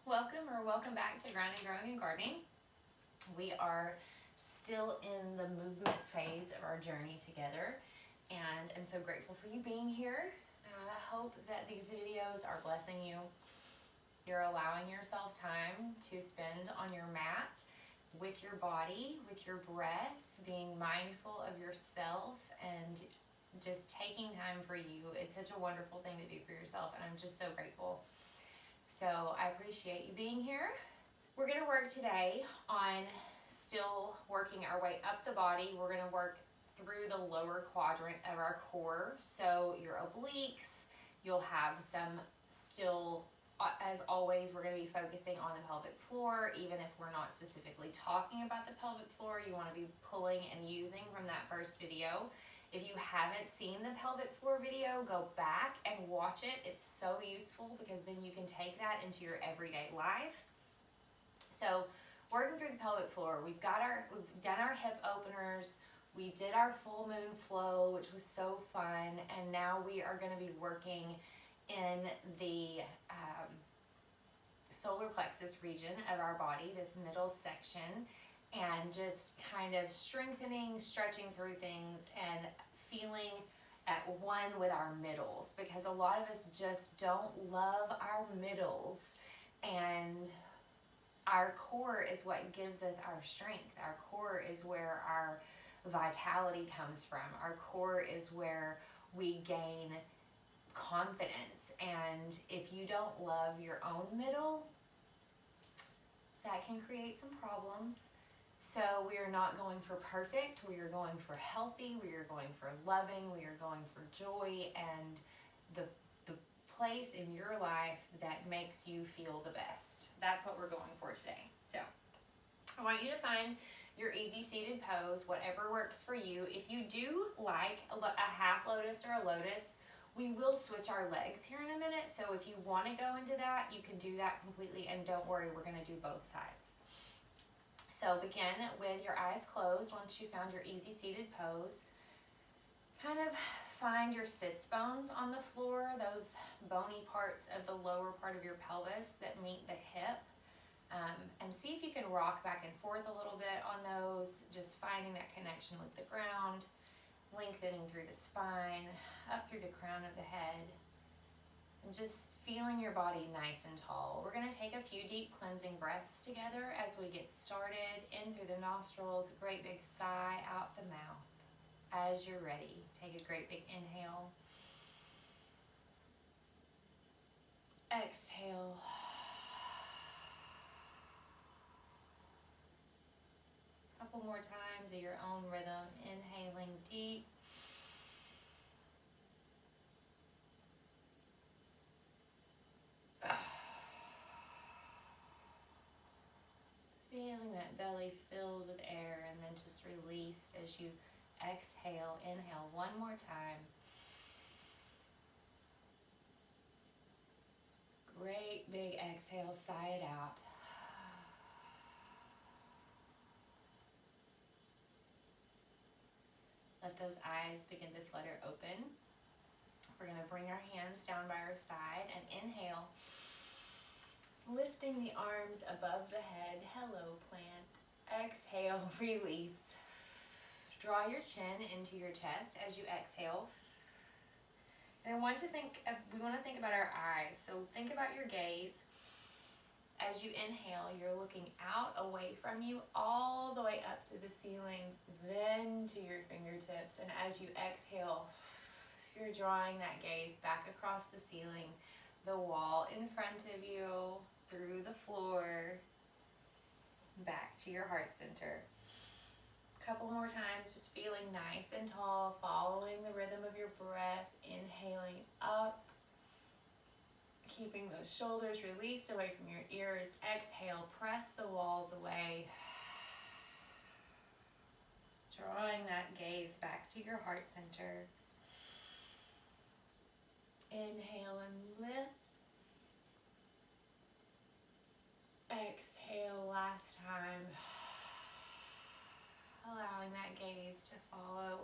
Welcome back to Grounding, Growing, and Gardening. We are still in the movement phase of our journey together, and I'm so grateful for you being here. I hope that these videos are blessing you. You're allowing yourself time to spend on your mat with your body, with your breath, being mindful of yourself, and just taking time for you. It's such a wonderful thing to do for yourself, and I'm just so grateful. So I appreciate you being here. We're going to work today on still working our way up the body. We're going to work through the lower quadrant of our core. So your obliques, you'll have some still, as always, we're going to be focusing on the pelvic floor. Even if we're not specifically talking about the pelvic floor, you want to be pulling and using from that first video. If you haven't seen the pelvic floor video, go back and watch it. It's so useful because then you can take that into your everyday life. So working through the pelvic floor, we've done our hip openers, we did our full moon flow, which was so fun, and now we are going to be working in the solar plexus region of our body, this middle section, and just kind of strengthening, stretching through things, and feeling at one with our middles, because a lot of us just don't love our middles, and our core is what gives us our strength. Our core is where our vitality comes from. Our core is where we gain confidence, and if you don't love your own middle, that can create some problems. So we are not going for perfect, we are going for healthy, we are going for loving, we are going for joy, and the place in your life that makes you feel the best. That's what we're going for today. So I want you to find your easy seated pose, whatever works for you. If you do like a half lotus or a lotus, we will switch our legs here in a minute. So if you want to go into that, you can do that completely, and don't worry, we're going to do both sides. So begin with your eyes closed. Once you found your easy seated pose, kind of find your sits bones on the floor, those bony parts of the lower part of your pelvis that meet the hip, and see if you can rock back and forth a little bit on those, just finding that connection with the ground, lengthening through the spine, up through the crown of the head, and just feeling your body nice and tall. We're going to take a few deep cleansing breaths together as we get started. In through the nostrils, a great big sigh out the mouth. As you're ready, take a great big inhale. Exhale. A couple more times at your own rhythm, inhaling deep. Feeling that belly filled with air, and then just released as you exhale. Inhale one more time. Great big exhale, sigh it out. Let those eyes begin to flutter open. We're going to bring our hands down by our side and inhale. Lifting the arms above the head, hello plant. Exhale, release. Draw your chin into your chest as you exhale. And we want to think about our eyes. So think about your gaze. As you inhale, you're looking out away from you, all the way up to the ceiling, then to your fingertips. And as you exhale, you're drawing that gaze back across the ceiling, the wall in front of you, through the floor, back to your heart center. A couple more times, just feeling nice and tall, following the rhythm of your breath, inhaling up, keeping those shoulders released away from your ears. Exhale, press the walls away, drawing that gaze back to your heart center. Inhale and lift. Exhale, last time. Allowing that gaze to follow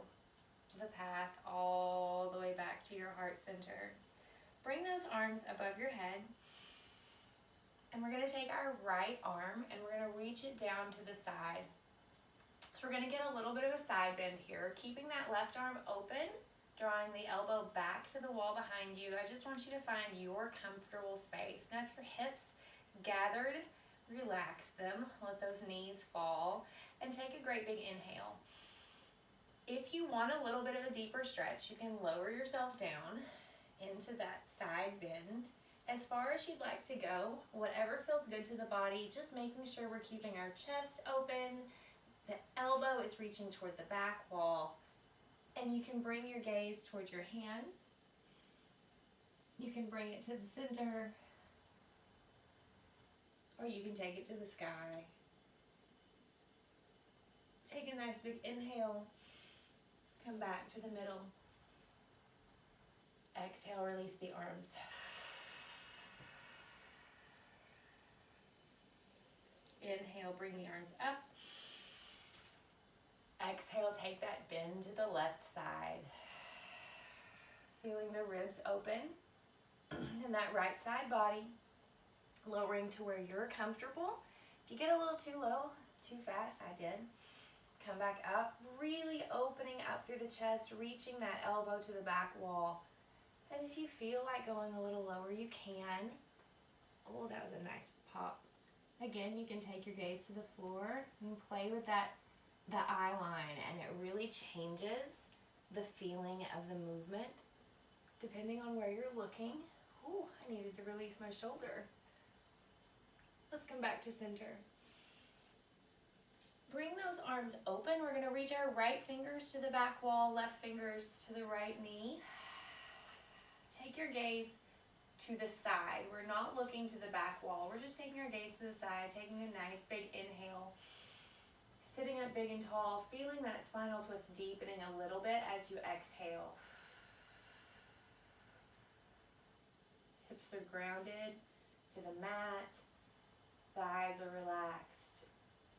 the path all the way back to your heart center. Bring those arms above your head And we're gonna take our right arm and we're gonna reach it down to the side. So we're gonna get a little bit of a side bend here, keeping that left arm open, drawing the elbow back to the wall behind you. I just want you to find your comfortable space. Now if your hips gathered, relax them, let those knees fall, and take a great big inhale. If you want a little bit of a deeper stretch, you can lower yourself down into that side bend as far as you'd like to go, whatever feels good to the body, just making sure we're keeping our chest open, the elbow is reaching toward the back wall, and you can bring your gaze toward your hand. You can bring it to the center, or you can take it to the sky. Take a nice big inhale, come back to the middle. Exhale, release the arms. Inhale, bring the arms up. Exhale, take that bend to the left side. Feeling the ribs open. And that right side body, lowering to where you're comfortable. If you get a little too low, too fast, I did. Come back up, really opening up through the chest, reaching that elbow to the back wall. And if you feel like going a little lower, you can. Oh, that was a nice pop. Again, you can take your gaze to the floor and play with the eye line, and it really changes the feeling of the movement depending on where you're looking. Ooh, I needed to release my shoulder. Let's come back to center. Bring those arms open. We're going to reach our right fingers to the back wall, left fingers to the right knee. Take your gaze to the side. We're not looking to the back wall. We're just taking our gaze to the side, taking a nice big inhale. Sitting up big and tall, feeling that spinal twist deepening a little bit as you exhale. Hips are grounded to the mat. Thighs are relaxed.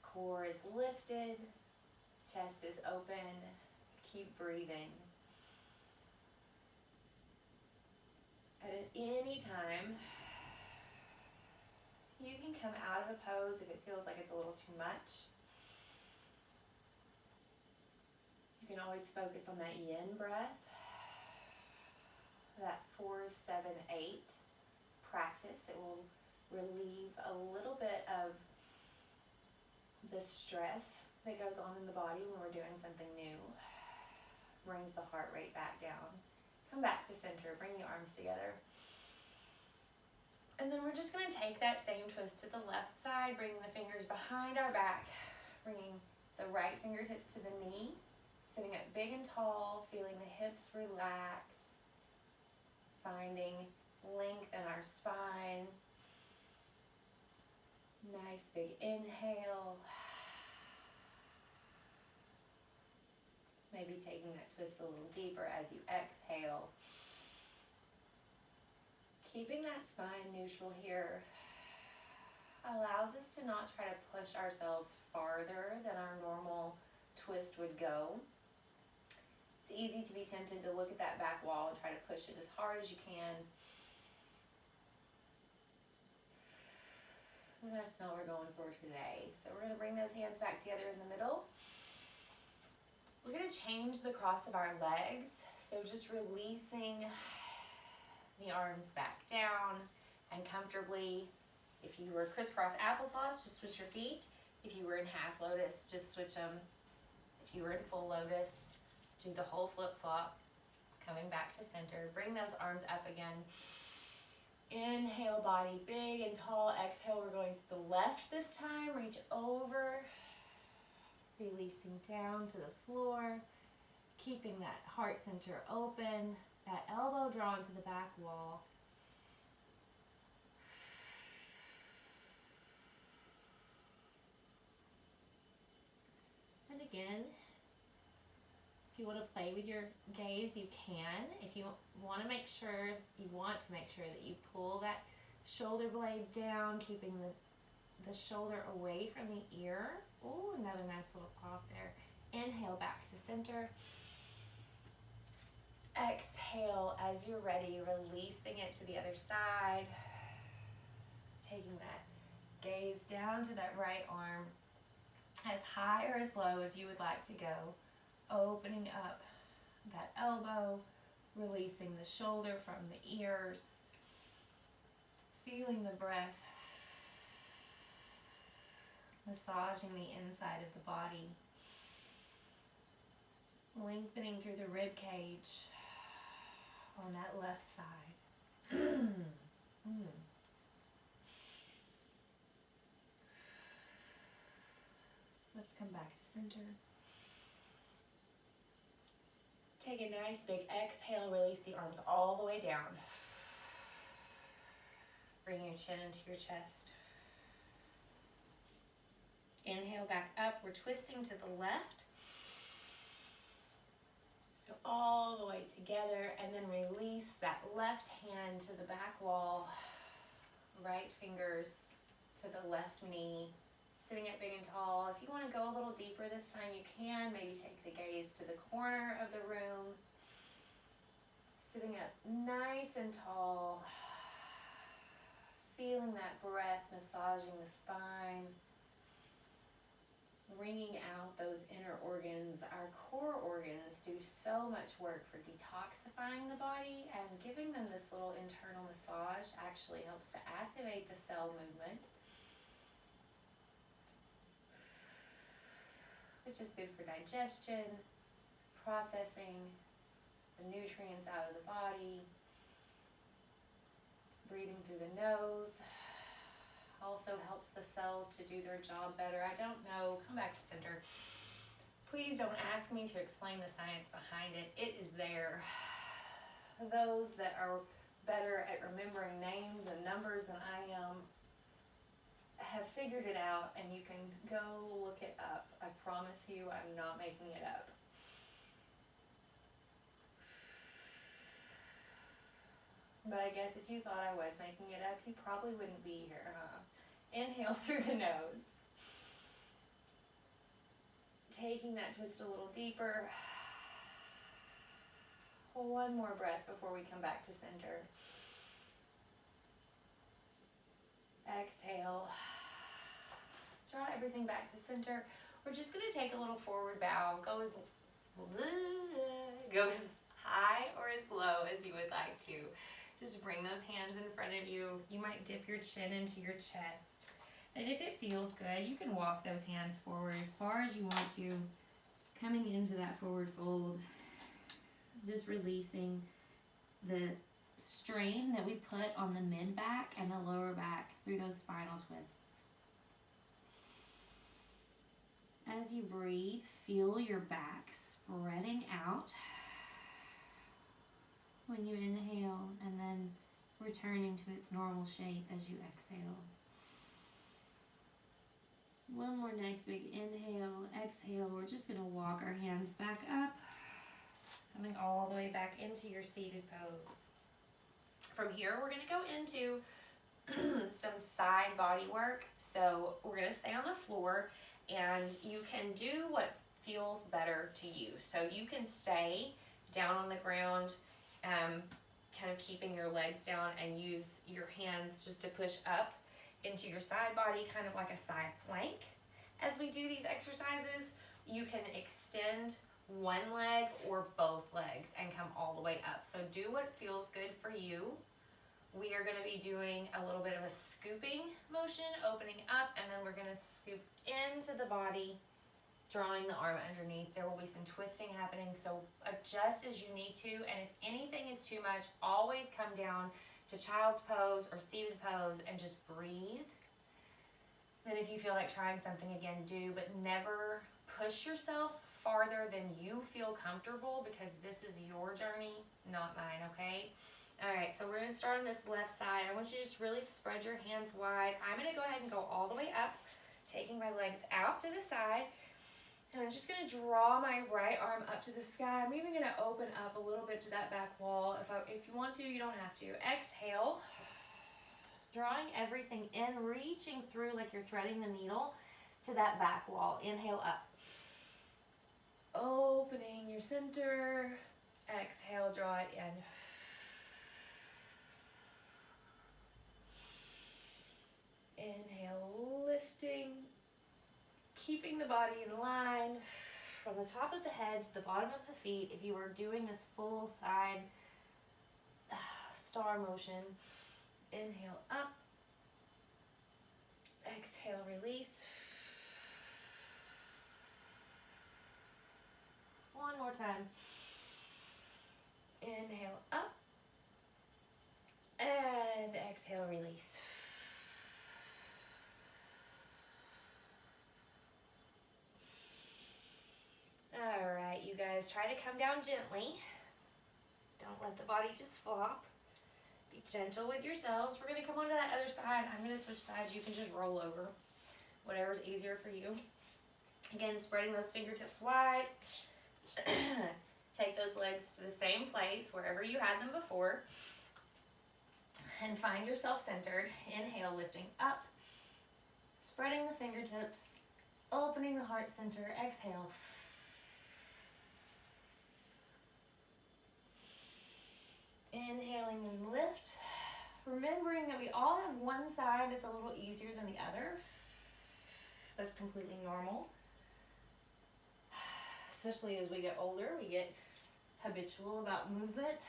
Core is lifted. Chest is open. Keep breathing. At any time, you can come out of a pose if it feels like it's a little too much. You can always focus on that yin breath, that 4-7-8 practice. It will relieve a little bit of the stress that goes on in the body when we're doing something new. Brings the heart rate back down. Come back to center, bring the arms together. And then we're just gonna take that same twist to the left side, bringing the fingers behind our back, bringing the right fingertips to the knee, sitting up big and tall, feeling the hips relax, finding length in our spine. Nice big inhale. Maybe taking that twist a little deeper as you exhale. Keeping that spine neutral here allows us to not try to push ourselves farther than our normal twist would go. It's easy to be tempted to look at that back wall and try to push it as hard as you can. And that's not what we're going for today. So we're going to bring those hands back together in the middle. We're going to change the cross of our legs. So just releasing the arms back down and comfortably. If you were crisscross applesauce, just switch your feet. If you were in half lotus, just switch them. If you were in full lotus, do the whole flip-flop. Coming back to center. Bring those arms up again. Inhale, body big and tall. Exhale, we're going to the left this time. Reach over. Releasing down to the floor. Keeping that heart center open. That elbow drawn to the back wall. And again, if you want to play with your gaze, you can. If you want to make sure, that you pull that shoulder blade down, keeping the shoulder away from the ear. Oh, another nice little pop there. Inhale back to center. Exhale as you're ready, releasing it to the other side. Taking that Gaze down to that right arm, as high or as low as you would like to go. Opening up that elbow, releasing the shoulder from the ears, feeling the breath, massaging the inside of the body, lengthening through the rib cage on that left side. Let's come back to center. Take a nice big exhale, release the arms all the way down. Bring your chin into your chest. Inhale back up, we're twisting to the left. So all the way together, and then release that left hand to the back wall, right fingers to the left knee. Sitting up big and tall. If you want to go a little deeper this time, you can. Maybe take the gaze to the corner of the room. Sitting up nice and tall. Feeling that breath massaging the spine. Wringing out those inner organs. Our core organs do so much work for detoxifying the body, and giving them this little internal massage actually helps to activate the cell movement, which is good for digestion, processing the nutrients out of the body. Breathing through the nose also helps the cells to do their job better. I don't know, come back to center. Please don't ask me to explain the science behind it. It is there. Those that are better at remembering names and numbers than I am have figured it out, and you can go look it up. I promise you, I'm not making it up. But I guess if you thought I was making it up, you probably wouldn't be here, huh? Inhale through the nose. Taking that twist a little deeper. One more breath before we come back to center. Exhale. Draw everything back to center. We're just going to take a little forward bow. Go as high or as low as you would like to. Just bring those hands in front of you. You might dip your chin into your chest. And if it feels good, you can walk those hands forward as far as you want to, coming into that forward fold. Just releasing the strain that we put on the mid-back and the lower back through those spinal twists. As you breathe, feel your back spreading out when you inhale, and then returning to its normal shape as you exhale. One more nice big inhale, exhale. We're just going to walk our hands back up, coming all the way back into your seated pose. From here, we're going to go into some side body work. So we're going to stay on the floor, and you can do what feels better to you. So you can stay down on the ground, kind of keeping your legs down, and use your hands just to push up into your side body, kind of like a side plank. As we do these exercises, you can extend one leg or both legs and come all the way up. So do what feels good for you. We are going to be doing a little bit of a scooping motion, opening up, and then we're going to scoop into the body, drawing the arm underneath. There will be some twisting happening, so adjust as you need to, and if anything is too much, always come down to child's pose or seated pose and just breathe. Then if you feel like trying something again, do, but never push yourself farther than you feel comfortable, because this is your journey, not mine, okay? All right, so we're gonna start on this left side. I want you to just really spread your hands wide. I'm gonna go ahead and go all the way up, taking my legs out to the side. And I'm just going to draw my right arm up to the sky. I'm even going to open up a little bit to that back wall. If you want to, you don't have to. Exhale. Drawing everything in, reaching through like you're threading the needle to that back wall. Inhale up. Opening your center. Exhale, draw it in. Inhale, keeping the body in line from the top of the head to the bottom of the feet. If you were doing this full side star motion, inhale up, exhale, release. One more time. Inhale up, and exhale, release. All right, you guys, try to come down gently. Don't let the body just flop. Be gentle with yourselves. We're going to come onto that other side. I'm going to switch sides. You can just roll over, whatever's easier for you. Again, spreading those fingertips wide. Take those legs to the same place, wherever you had them before. And find yourself centered. Inhale, lifting up. Spreading the fingertips. Opening the heart center. Exhale. Inhaling and lift. Remembering that we all have one side that's a little easier than the other. That's completely normal. Especially as we get older, we get habitual about movement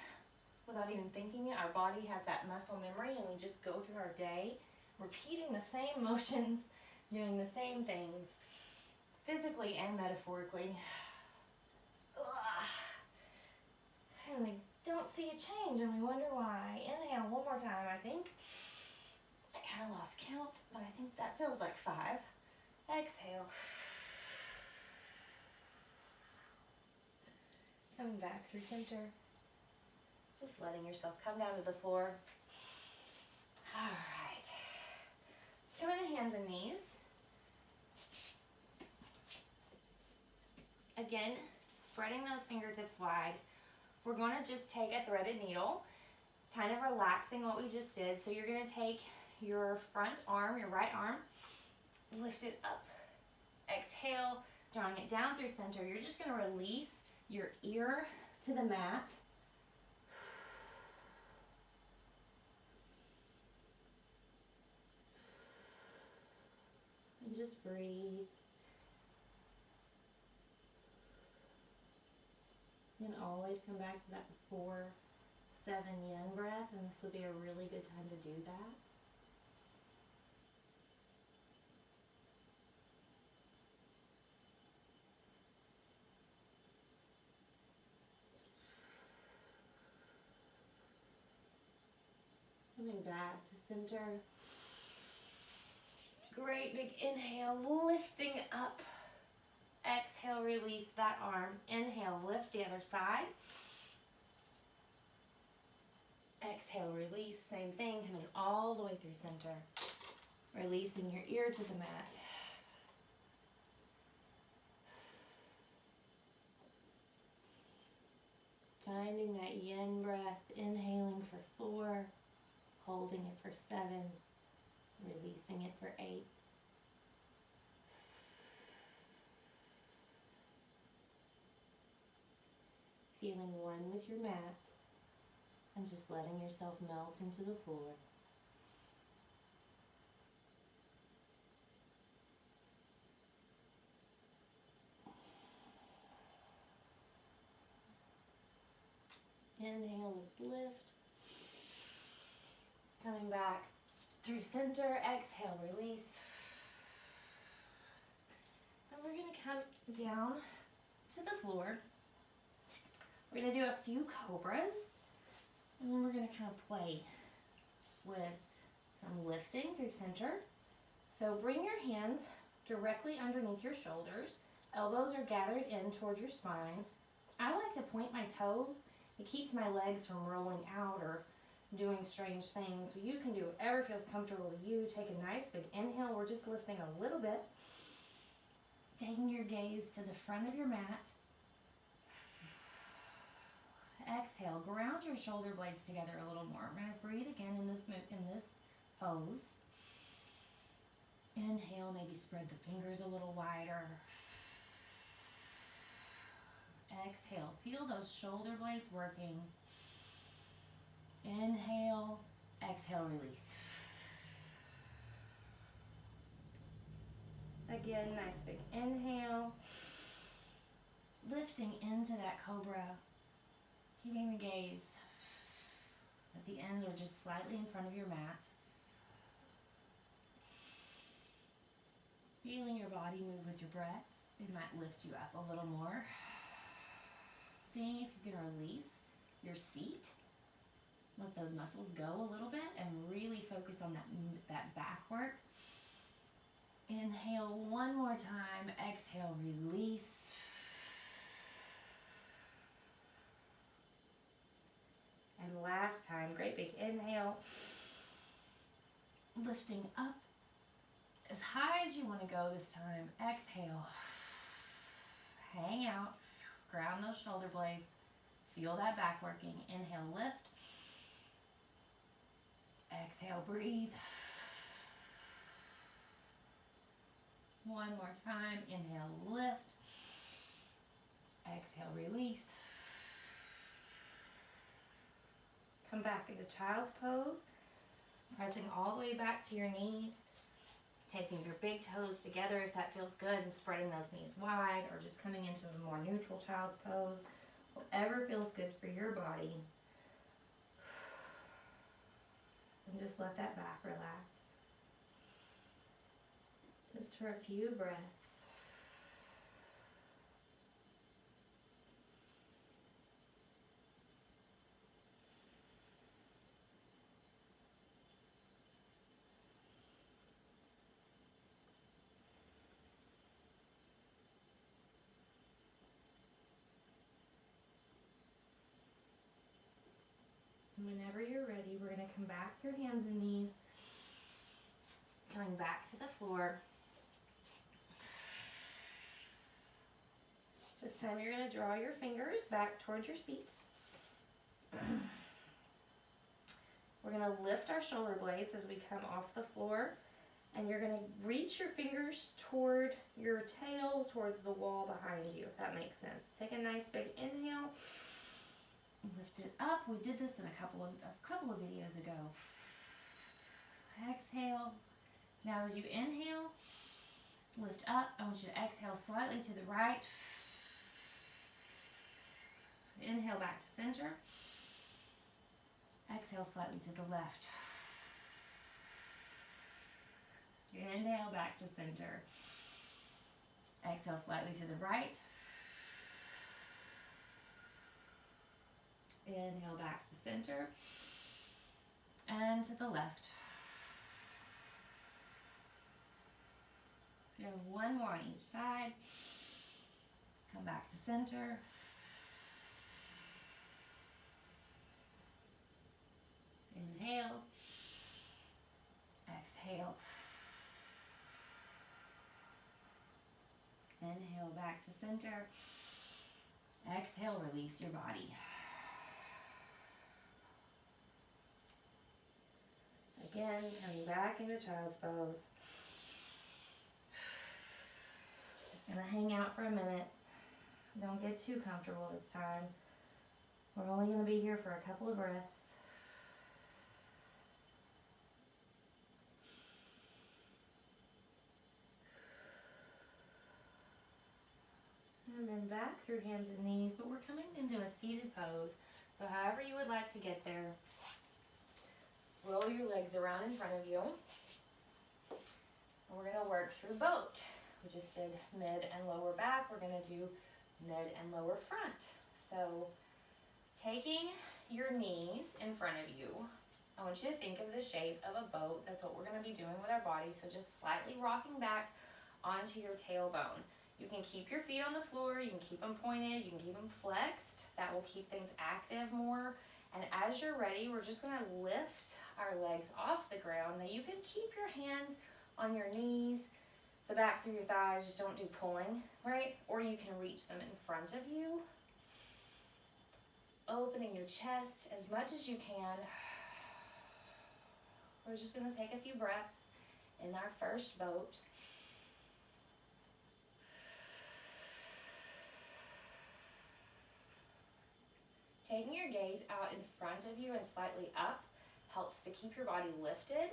without even thinking it. Our body has that muscle memory, and we just go through our day repeating the same motions, doing the same things, physically and metaphorically. And we don't see a change, and we wonder why. Inhale one more time, I think. I kind of lost count, but I think that feels like 5. Exhale. Coming back through center. Just letting yourself come down to the floor. All right. Let's come into hands and knees. Again, spreading those fingertips wide. We're going to just take a threaded needle, kind of relaxing what we just did. So you're going to take your front arm, your right arm, lift it up. Exhale, drawing it down through center. You're just going to release your ear to the mat. And just breathe. And always come back to that 4-7 yin breath, and this would be a really good time to do that. Coming back to center. Great big inhale, lifting up. Exhale, release that arm. Inhale, lift the other side. Exhale, release, same thing, coming all the way through center. Releasing your ear to the mat. Finding that yin breath, inhaling for 4, holding it for 7, releasing it for 8. Feeling one with your mat and just letting yourself melt into the floor. Inhale, let's lift. Coming back through center, exhale, release. And we're going to come down to the floor. We're going to do a few cobras, and then we're going to kind of play with some lifting through center. So bring your hands directly underneath your shoulders. Elbows are gathered in toward your spine. I like to point my toes. It keeps my legs from rolling out or doing strange things. So you can do whatever feels comfortable to you. Take a nice big inhale. We're just lifting a little bit. Taking your gaze to the front of your mat. Exhale, ground your shoulder blades together a little more. We're going to breathe again in this pose. Inhale, maybe spread the fingers a little wider. Exhale, feel those shoulder blades working. Inhale, exhale, release. Again, nice big inhale. Lifting into that cobra. Keeping the gaze at the end or just slightly in front of your mat. Feeling your body move with your breath. It might lift you up a little more. Seeing if you can release your seat. Let those muscles go a little bit and really focus on that back work. Inhale one more time. Exhale, release. And last time, great big inhale. Lifting up as high as you want to go this time. Exhale. Hang out. Ground those shoulder blades. Feel that back working. Inhale, lift. Exhale, breathe. One more time. Inhale, lift. Exhale, release. Come back into child's pose. Pressing all the way back to your knees. Taking your big toes together if that feels good and spreading those knees wide, or just coming into a more neutral child's pose. Whatever feels good for your body. And just let that back relax. Just for a few breaths. Whenever you're ready, we're going to come back through hands and knees. Coming back to the floor. This time you're going to draw your fingers back towards your seat. We're going to lift our shoulder blades as we come off the floor. And you're going to reach your fingers toward your tail, towards the wall behind you, if that makes sense. Take a nice big inhale. Lift it up. We did this in a couple of videos ago. Exhale. Now as you inhale, lift up. I want you to exhale slightly to the right. Inhale back to center. Exhale slightly to the left. Inhale back to center. Exhale slightly to the right. Inhale back to center and to the left. We have one more on each side. Come back to center. Inhale. Exhale. Inhale back to center. Exhale, release your body. Again, coming back into child's pose. Just gonna hang out for a minute. Don't get too comfortable this time. We're only gonna be here for a couple of breaths. And then back through hands and knees, but we're coming into a seated pose. So however you would like to get there. Roll your legs around in front of you. And we're going to work through boat. We just did mid and lower back. We're going to do mid and lower front. So taking your knees in front of you, I want you to think of the shape of a boat. That's what we're going to be doing with our body. So just slightly rocking back onto your tailbone. You can keep your feet on the floor. You can keep them pointed. You can keep them flexed. That will keep things active more. And as you're ready, we're just going to lift our legs off the ground. Now you can keep your hands on your knees, the backs of your thighs, just don't do pulling, right? Or you can reach them in front of you. Opening your chest as much as you can. We're just going to take a few breaths in our first boat. Taking your gaze out in front of you and slightly up helps to keep your body lifted.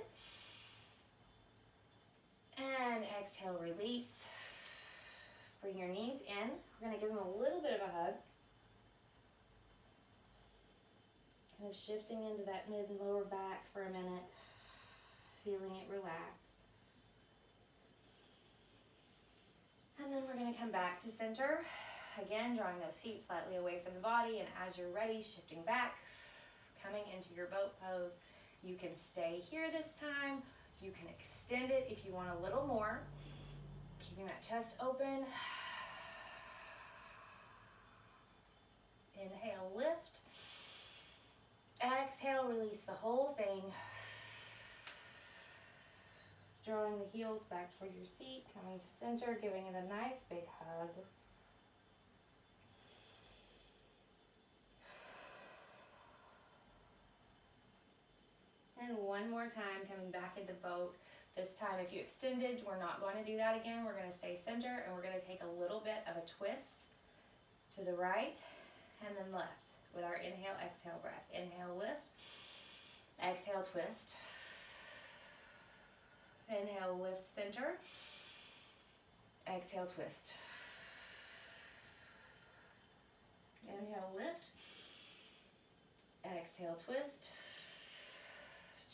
And exhale, release. release. Bring your knees in. We're going to give them a little bit of a hug. Kind of shifting into that mid and lower back for a minute. Feeling it relax. And then we're going to come back to center. Again, drawing those feet slightly away from the body, and as you're ready, shifting back, coming into your boat pose. You can stay here this time. You can extend it if you want a little more. Keeping that chest open. Inhale, lift. Exhale, release the whole thing. Drawing the heels back toward your seat, coming to center, giving it a nice big hug. And one more time, coming back into boat. This time, if you extended, we're not going to do that again. We're going to stay center, and we're going to take a little bit of a twist to the right and then left with our inhale, exhale breath. Inhale, lift. Exhale, twist. Inhale, lift, center. Exhale, twist. Inhale, lift. Exhale, twist.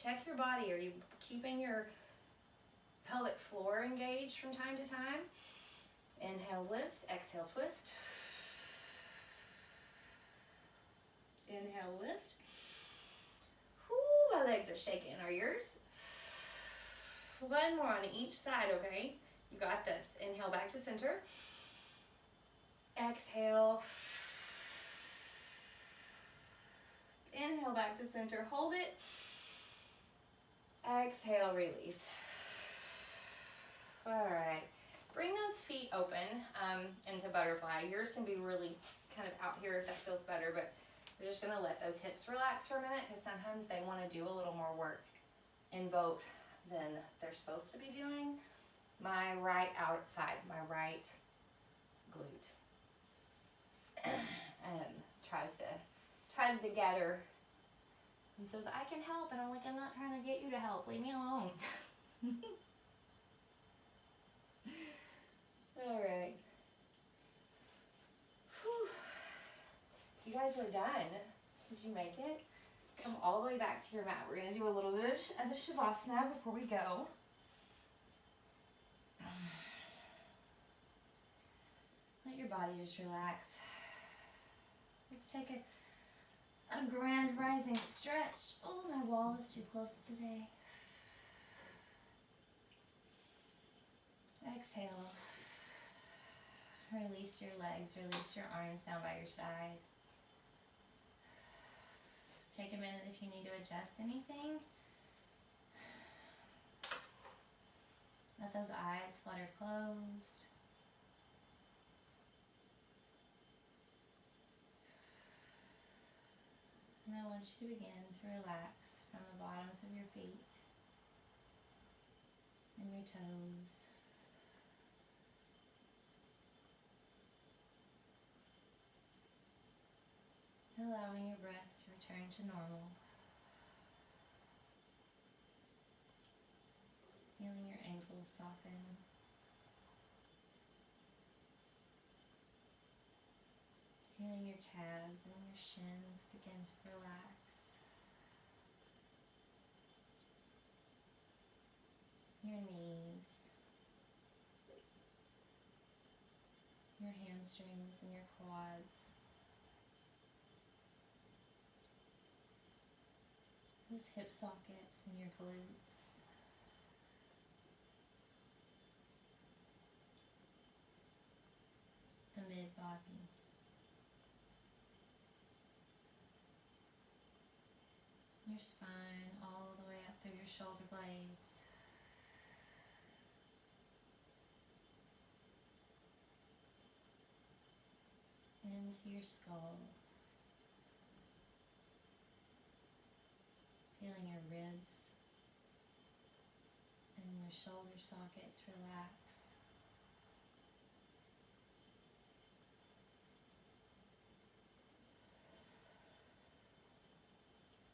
Check your body. Are you keeping your pelvic floor engaged from time to time? Inhale, lift. Exhale, twist. Inhale, lift. Whoo, my legs are shaking. Are yours? One more on each side, okay? You got this. Inhale back to center. Exhale. Inhale back to center. Hold it. Exhale, release. All right. Bring those feet open into butterfly. Yours can be really kind of out here if that feels better, but we're just going to let those hips relax for a minute because sometimes they want to do a little more work in boat than they're supposed to be doing. My right outside, my right glute tries to gather and says, I can help, and I'm like, I'm not trying to get you to help, leave me alone. All right. Whew. You guys were done. Did you make it? Come all the way back to your mat. We're going to do a little bit of a shavasana before we go. Let your body just relax. Let's take a grand rising stretch. Oh, my wall is too close today. Exhale. Release your legs, release your arms down by your side. Take a minute if you need to adjust anything. Let those eyes flutter closed. And I want you to begin to relax from the bottoms of your feet and your toes. Allowing your breath to return to normal. Feeling your ankles soften. Feeling your calves and your shins begin to relax. Your knees, your hamstrings and your quads. Those hip sockets and your glutes. The mid-body. Your spine all the way up through your shoulder blades. Into your skull. Feeling your ribs and your shoulder sockets relax.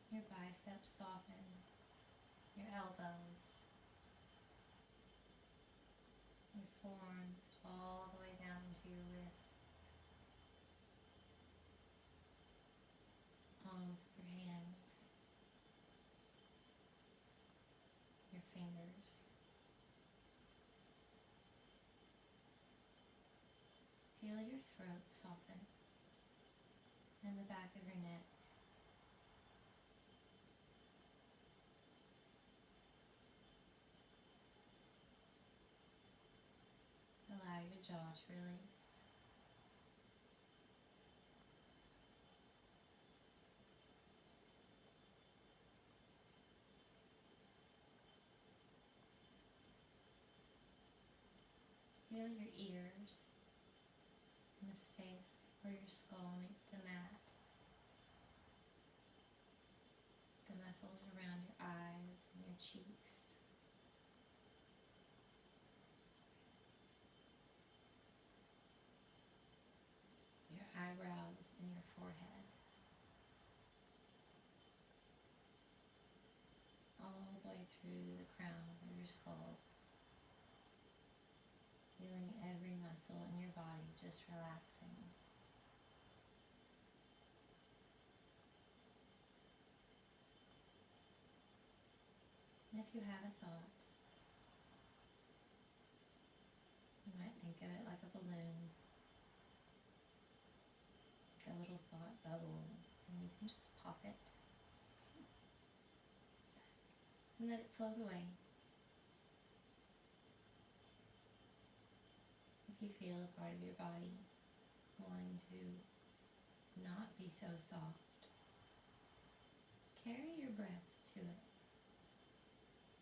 Your biceps soften, your elbows, your corns all the way down into your wrists, palms of your hands, your fingers. Feel your throat soften and the back of your neck. Allow your jaw to release. Feel your ears in the space where your skull meets the mat. The muscles around your eyes and your cheeks. Your eyebrows and your forehead. All the way through the crown of your skull. Feeling every muscle in your body just relaxing. And if you have a thought, you might think of it like a balloon, like a little thought bubble, and you can just pop it and let it float away. If you feel a part of your body wanting to not be so soft, carry your breath to it.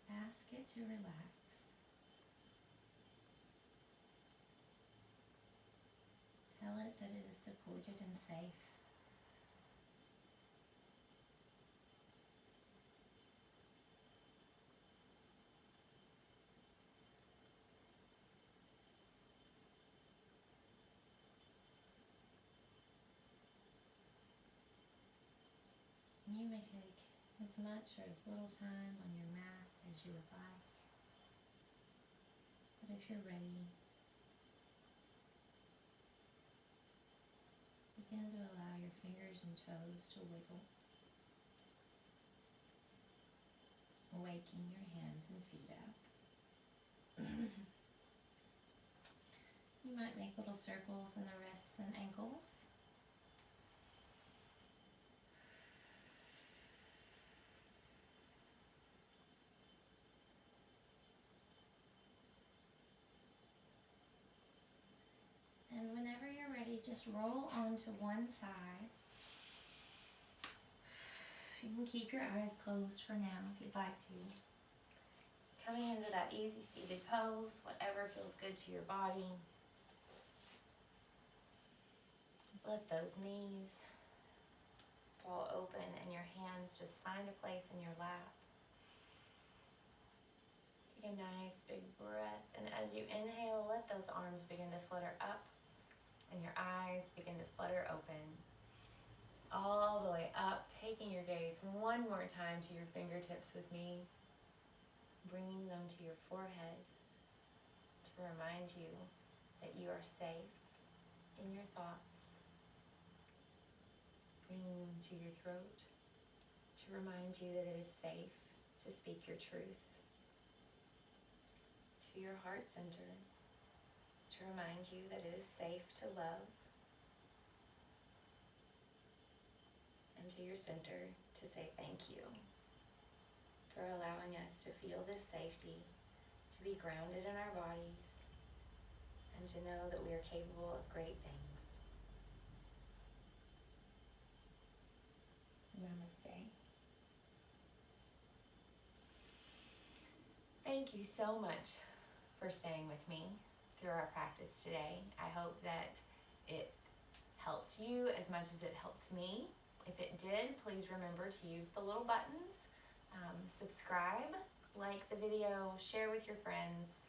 Ask it to relax. Tell it that it is supported and safe. You may take as much or as little time on your mat as you would like. But if you're ready, begin to allow your fingers and toes to wiggle, waking your hands and feet up. You might make little circles in the wrists and ankles. And whenever you're ready, just roll onto one side. You can keep your eyes closed for now if you'd like to. Coming into that easy seated pose, whatever feels good to your body. Let those knees fall open and your hands just find a place in your lap. Take a nice big breath, and as you inhale, let those arms begin to flutter up and your eyes begin to flutter open. All the way up, taking your gaze one more time to your fingertips with me, bringing them to your forehead to remind you that you are safe in your thoughts. Bringing them to your throat to remind you that it is safe to speak your truth. To your heart center to remind you that it is safe to love. And to your center to say thank you for allowing us to feel this safety, to be grounded in our bodies, and to know that we are capable of great things. Namaste. Thank you so much for staying with me through our practice today. I hope that it helped you as much as it helped me. If it did, please remember to use the little buttons. Subscribe, like the video, share with your friends.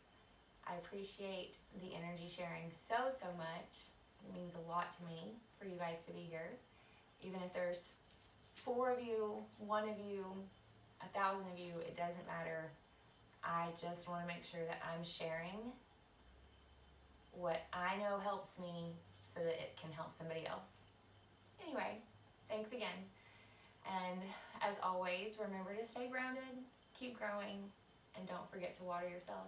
I appreciate the energy sharing so much. It means a lot to me for you guys to be here. Even if there's 4 of you, 1 of you, 1,000 of you, it doesn't matter. I just want to make sure that I'm sharing what I know helps me so that it can help somebody else. Anyway, thanks again. And as always, remember to stay grounded, keep growing, and don't forget to water yourself.